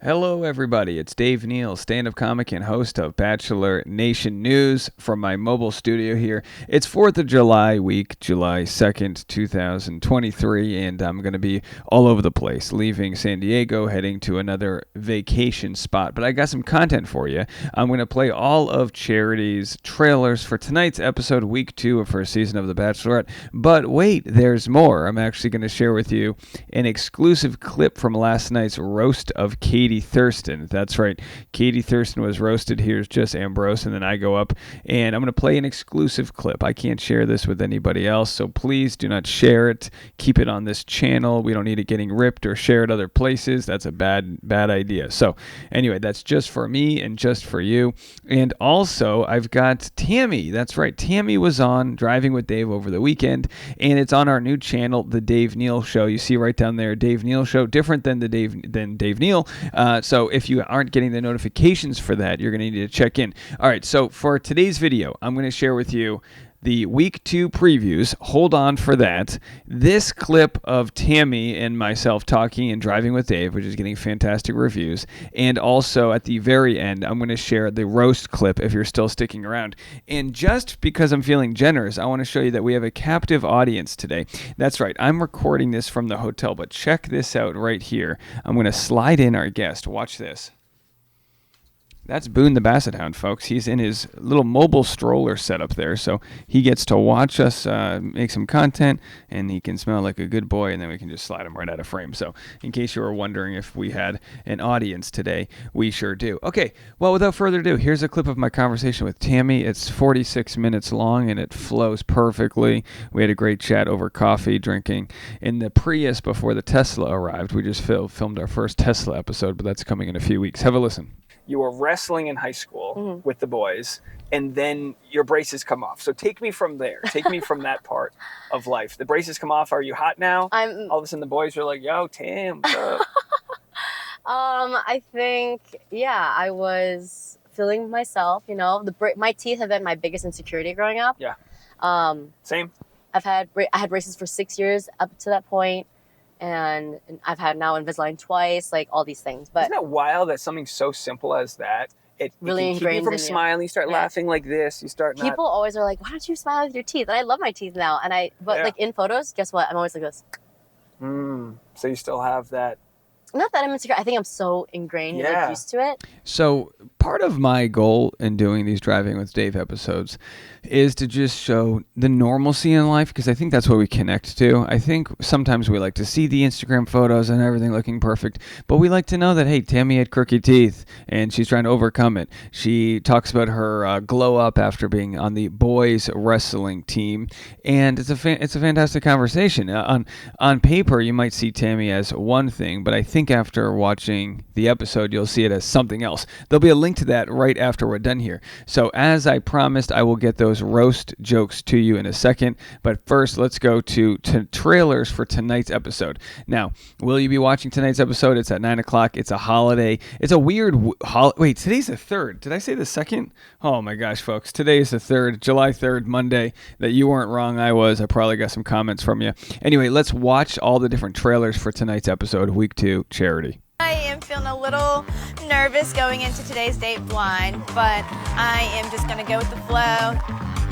Hello, everybody. It's Dave Neal, stand-up comic and host of Bachelor Nation News from my mobile studio here. It's 4th of July week, July 2nd, 2023, and I'm going to be all over the place, leaving San Diego, heading to another vacation spot. But I got some content for you. I'm going to play all of Charity's trailers for tonight's episode, week 2 of her season of The Bachelorette. But wait, there's more. I'm actually going to share with you an exclusive clip from last night's roast of Katie Thurston. That's right. Katie Thurston was roasted. Here's just Ambrose, and then I go up, and I'm going to play an exclusive clip. I can't share this with anybody else, so please do not share it. Keep it on this channel. We don't need it getting ripped or shared other places. That's a bad idea. So anyway, that's just for me and just for you. And also, I've got Tammy. That's right. Tammy was on Driving with Dave over the weekend, and it's on our new channel, The Dave Neal Show. You see right down there, Dave Neal Show, different than Dave Neal. So if you aren't getting the notifications for that, you're going to need to check in. All right, so for today's video, I'm going to share with you the week 2 previews. Hold on for that. This clip of Tammy and myself talking and Driving with Dave, which is getting fantastic reviews. And also at the very end, I'm going to share the roast clip if you're still sticking around. And just because I'm feeling generous, I want to show you that we have a captive audience today. That's right. I'm recording this from the hotel, but check this out right here. I'm going to slide in our guest. Watch this. That's Boone the Basset Hound, folks. He's in his little mobile stroller setup there, so he gets to watch us make some content, and he can smell like a good boy, and then we can just slide him right out of frame. So in case you were wondering if we had an audience today, we sure do. Okay, well, without further ado, here's a clip of my conversation with Tammy. It's 46 minutes long, and it flows perfectly. We had a great chat over coffee, drinking in the Prius before the Tesla arrived. We just filmed our first Tesla episode, but that's coming in a few weeks. Have a listen. You were wrestling in high school with the boys, and then your braces come off. So take me from there. Take me from that part of life. The braces come off. Are you hot now? All of a sudden the boys are like, yo, Tam, what's up? I think, yeah, I was feeling myself, you know. My teeth have been my biggest insecurity growing up. Yeah. Same. I had braces for 6 years up to that point. And I've had now Invisalign twice, like all these things. But isn't it wild that something so simple as that, it really can keep you from smiling? You start laughing like this. You start not... People always are like, why don't you smile with your teeth? And I love my teeth now. Like in photos, guess what? I'm always like this. So you still have that. Not that I'm insecure. I think I'm so ingrained and like, used to it. So part of my goal in doing these Driving with Dave episodes is to just show the normalcy in life, because I think that's what we connect to. I think sometimes we like to see the Instagram photos and everything looking perfect, but we like to know that, hey, Tammy had crooked teeth and she's trying to overcome it. She talks about her glow up after being on the boys wrestling team, and it's a fantastic conversation. On paper, you might see Tammy as one thing, but I think after watching the episode, you'll see it as something else. There'll be a link to that right after we're done here. So as I promised, I will get those roast jokes to you in a second. But first, let's go to trailers for tonight's episode. Now, will you be watching tonight's episode? It's at 9 o'clock. It's a holiday. It's a weird wait, today's the 3rd. Did I say the 2nd? Oh my gosh, folks. Today is the 3rd, July 3rd, Monday. That you weren't wrong, I was. I probably got some comments from you. Anyway, let's watch all the different trailers for tonight's episode, week 2, Charity. I am feeling a little nervous going into today's date blind, but I am just going to go with the flow.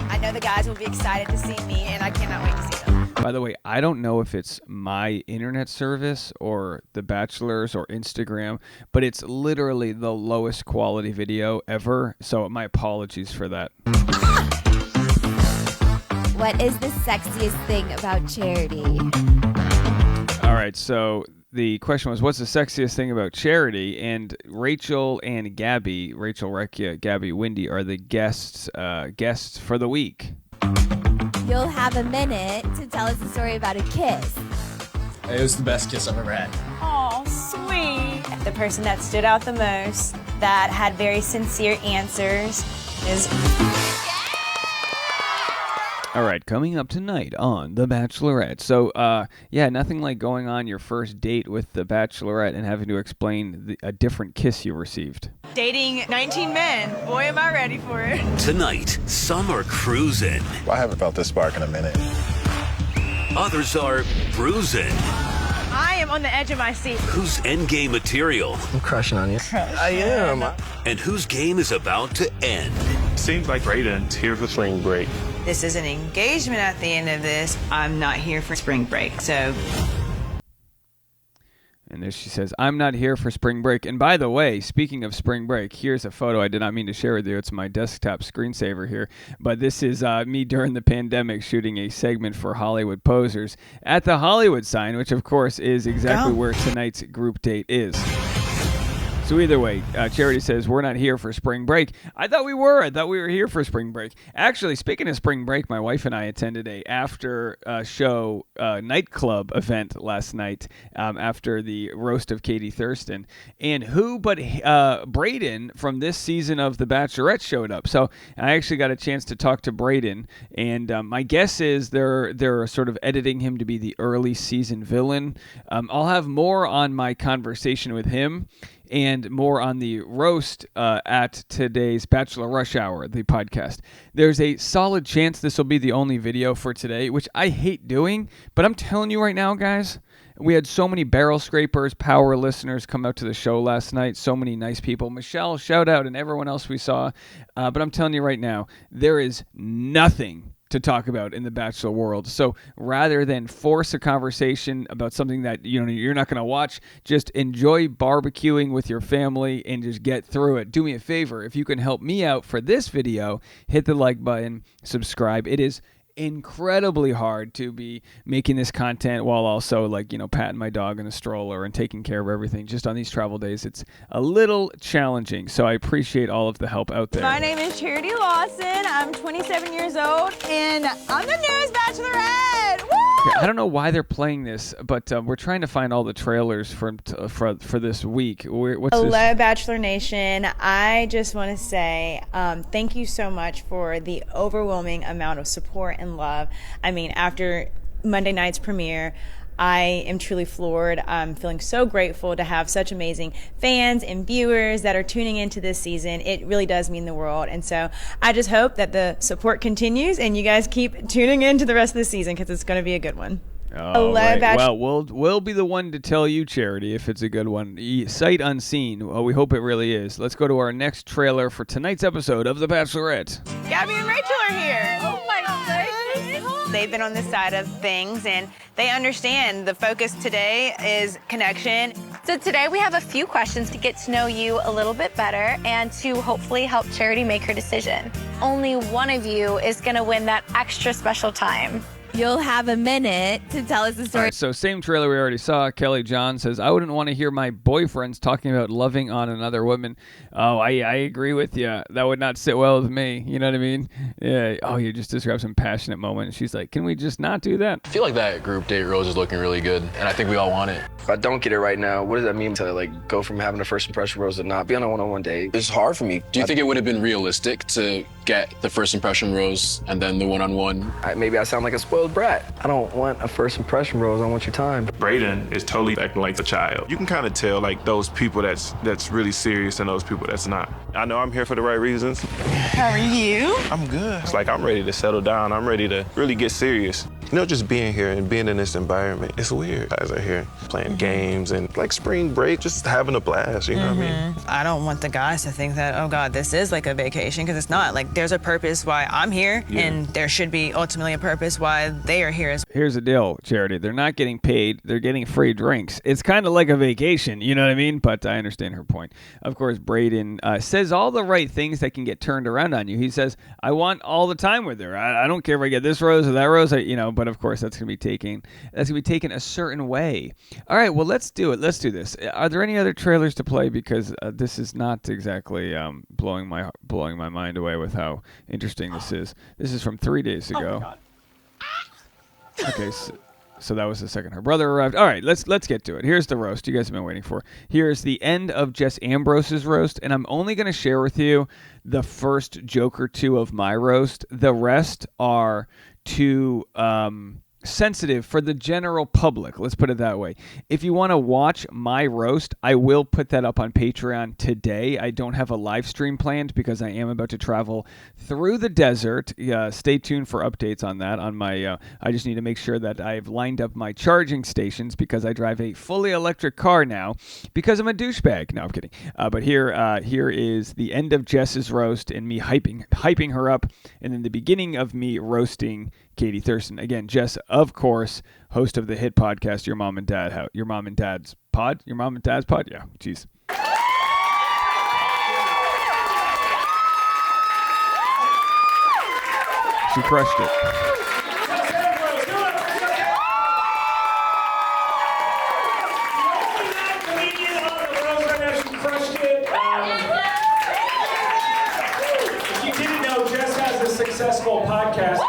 I know the guys will be excited to see me, and I cannot wait to see them. By the way, I don't know if it's my internet service or The Bachelor's or Instagram, but it's literally the lowest quality video ever, so my apologies for that. What is the sexiest thing about Charity? All right, so the question was, what's the sexiest thing about Charity? And Rachel and Gabby, Rachel Recchia, Gabby Windy, are the guests for the week. You'll have a minute to tell us a story about a kiss. It was the best kiss I've ever had. Oh, sweet. The person that stood out the most, that had very sincere answers, is... All right, coming up tonight on The Bachelorette. So, nothing like going on your first date with The Bachelorette and having to explain a different kiss you received. Dating 19 men. Boy, am I ready for it. Tonight, some are cruising. I haven't felt this spark in a minute. Others are bruising. I am on the edge of my seat. Who's endgame material? I'm crushing on you. I am. And whose game is about to end? Seems like Brayden's here for spring break. This is an engagement at the end of this. I'm not here for spring break, so... And there she says, I'm not here for spring break. And by the way, speaking of spring break, here's a photo I did not mean to share with you. It's my desktop screensaver here. But this is me during the pandemic shooting a segment for Hollywood Posers at the Hollywood sign, which, of course, is exactly where tonight's group date is. So either way, Charity says, we're not here for spring break. I thought we were. I thought we were here for spring break. Actually, speaking of spring break, my wife and I attended a after-show nightclub event last night after the roast of Katie Thurston. And who but Brayden from this season of The Bachelorette showed up. So I actually got a chance to talk to Brayden. And my guess is they're sort of editing him to be the early season villain. I'll have more on my conversation with him and more on the roast at today's Bachelor Rush Hour, the podcast. There's a solid chance this will be the only video for today, which I hate doing, but I'm telling you right now, guys, we had so many barrel scrapers, power listeners come out to the show last night, so many nice people. Michelle, shout out, and everyone else we saw. But I'm telling you right now, there is nothing to talk about in the Bachelor world. So rather than force a conversation about something that you're not going to watch, just enjoy barbecuing with your family and just get through it. Do me a favor, if you can help me out for this video, hit the like button, subscribe. It is incredibly hard to be making this content while also patting my dog in a stroller and taking care of everything just on these travel days. It's a little challenging, so I appreciate all of the help out there. My name is Charity Lawson. I'm 27 years old, and I'm the newest Bachelorette. Woo! I don't know why they're playing this, but we're trying to find all the trailers for this week. Hello, Bachelor Nation. I just want to say thank you so much for the overwhelming amount of support and love. I mean, after Monday night's premiere, I am truly floored. I'm feeling so grateful to have such amazing fans and viewers that are tuning into this season. It really does mean the world. And so I just hope that the support continues and you guys keep tuning into the rest of the season because it's going to be a good one. Oh, right. Well, we'll be the one to tell you, Charity, if it's a good one. Sight unseen. Well, we hope it really is. Let's go to our next trailer for tonight's episode of The Bachelorette. Gabby and Rachel are here. Oh my goodness. They've been on this side of things, and they understand the focus today is connection. So today we have a few questions to get to know you a little bit better and to hopefully help Charity make her decision. Only one of you is going to win that extra special time. You'll have a minute to tell us the story. All right, so same trailer we already saw. Kelly John says, I wouldn't want to hear my boyfriends talking about loving on another woman. Oh, I agree with you. That would not sit well with me. You know what I mean? Yeah. Oh, you just described some passionate moment. And she's like, can we just not do that? I feel like that group date rose is looking really good, and I think we all want it. If I don't get it right now, what does that mean to go from having a first impression rose to not be on a one-on-one date? It's hard for me. Do you think it would have been realistic to get the first impression rose and then the one-on-one? Maybe I sound like a spoiled brat. I don't want a first impression rose. I want your time. Brayden is totally acting like a child. You can kind of tell those people that's really serious and those people that's not. I know I'm here for the right reasons. How are you? I'm good. It's I'm ready to settle down. I'm ready to really get serious. Just being here and being in this environment, it's weird. Guys are here playing games and spring break, just having a blast, you know what I mean? I don't want the guys to think that, oh God, this is like a vacation, because it's not. There's a purpose why I'm here, and there should be ultimately a purpose why they are here. Here's the deal, Charity. They're not getting paid. They're getting free drinks. It's kind of like a vacation, you know what I mean? But I understand her point. Of course, Brayden says all the right things that can get turned around on you. He says, I want all the time with her. I don't care if I get this rose or that rose, but of course that's going to be taken a certain way. All right, well, let's do it. Let's do this. Are there any other trailers to play? Because this is not exactly blowing my mind away with how interesting this is. This is from 3 days ago. Oh my God. Okay, so that was the second her brother arrived. All right, let's get to it. Here's the roast you guys have been waiting for. Here's the end of Jess Ambrose's roast, and I'm only going to share with you the first joke or two of my roast. The rest are two sensitive for the general public. Let's put it that way. If you want to watch my roast, I will put that up on Patreon today. I don't have a live stream planned because I am about to travel through the desert. Stay tuned for updates on that. On my, I just need to make sure that I've lined up my charging stations because I drive a fully electric car now because I'm a douchebag. No, I'm kidding. But here is the end of Jess's roast and me hyping her up, and then the beginning of me roasting Katie Thurston. Again, Jess, of course, host of the hit podcast, Your Mom and Dad's Pod? Your Mom and Dad's Pod? Yeah, jeez. She crushed it. If you didn't know, Jess has a successful podcast.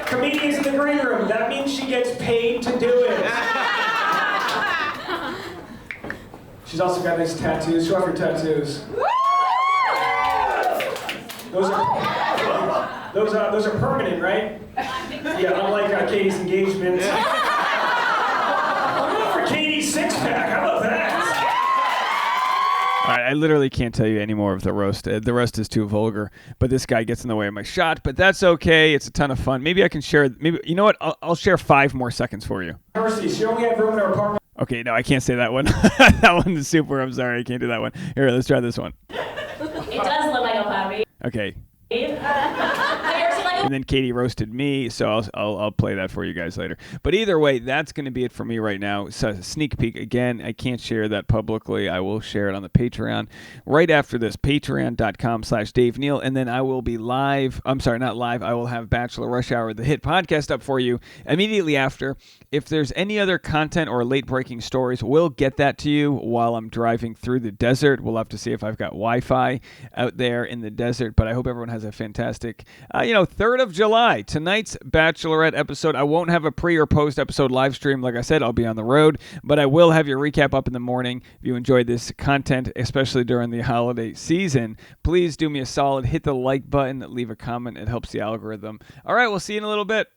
Comedians in the green room. That means she gets paid to do it. She's also got nice tattoos. Show off your tattoos. Those are permanent, right? Yeah, unlike Katie's engagement. I'm going for Katie's six-pack. How about that? All right, I literally can't tell you any more of the roast. The roast is too vulgar, but this guy gets in the way of my shot, but that's okay. It's a ton of fun. Maybe I can share, you know what? I'll share 5 more seconds for you. Mercy, she only had room in her apartment. Okay, no, I can't say that one. That one is super. I'm sorry, I can't do that one. Here, let's try this one. It does look like a puppy. Okay. Have you ever seen like a... And then Katie roasted me, so I'll play that for you guys later. But either way, that's going to be it for me right now. So sneak peek again. I can't share that publicly. I will share it on the Patreon right after this. Patreon.com/Dave Neal, and then I will be live. I'm sorry, not live. I will have Bachelor Rush Hour, the hit podcast, up for you immediately after. If there's any other content or late breaking stories, we'll get that to you while I'm driving through the desert. We'll have to see if I've got Wi-Fi out there in the desert. But I hope everyone has a fantastic, 3rd of July, tonight's Bachelorette episode. I won't have a pre or post episode live stream. Like I said, I'll be on the road, but I will have your recap up in the morning. If you enjoyed this content, especially during the holiday season, please do me a solid. Hit the like button, leave a comment. It helps the algorithm. All right, we'll see you in a little bit.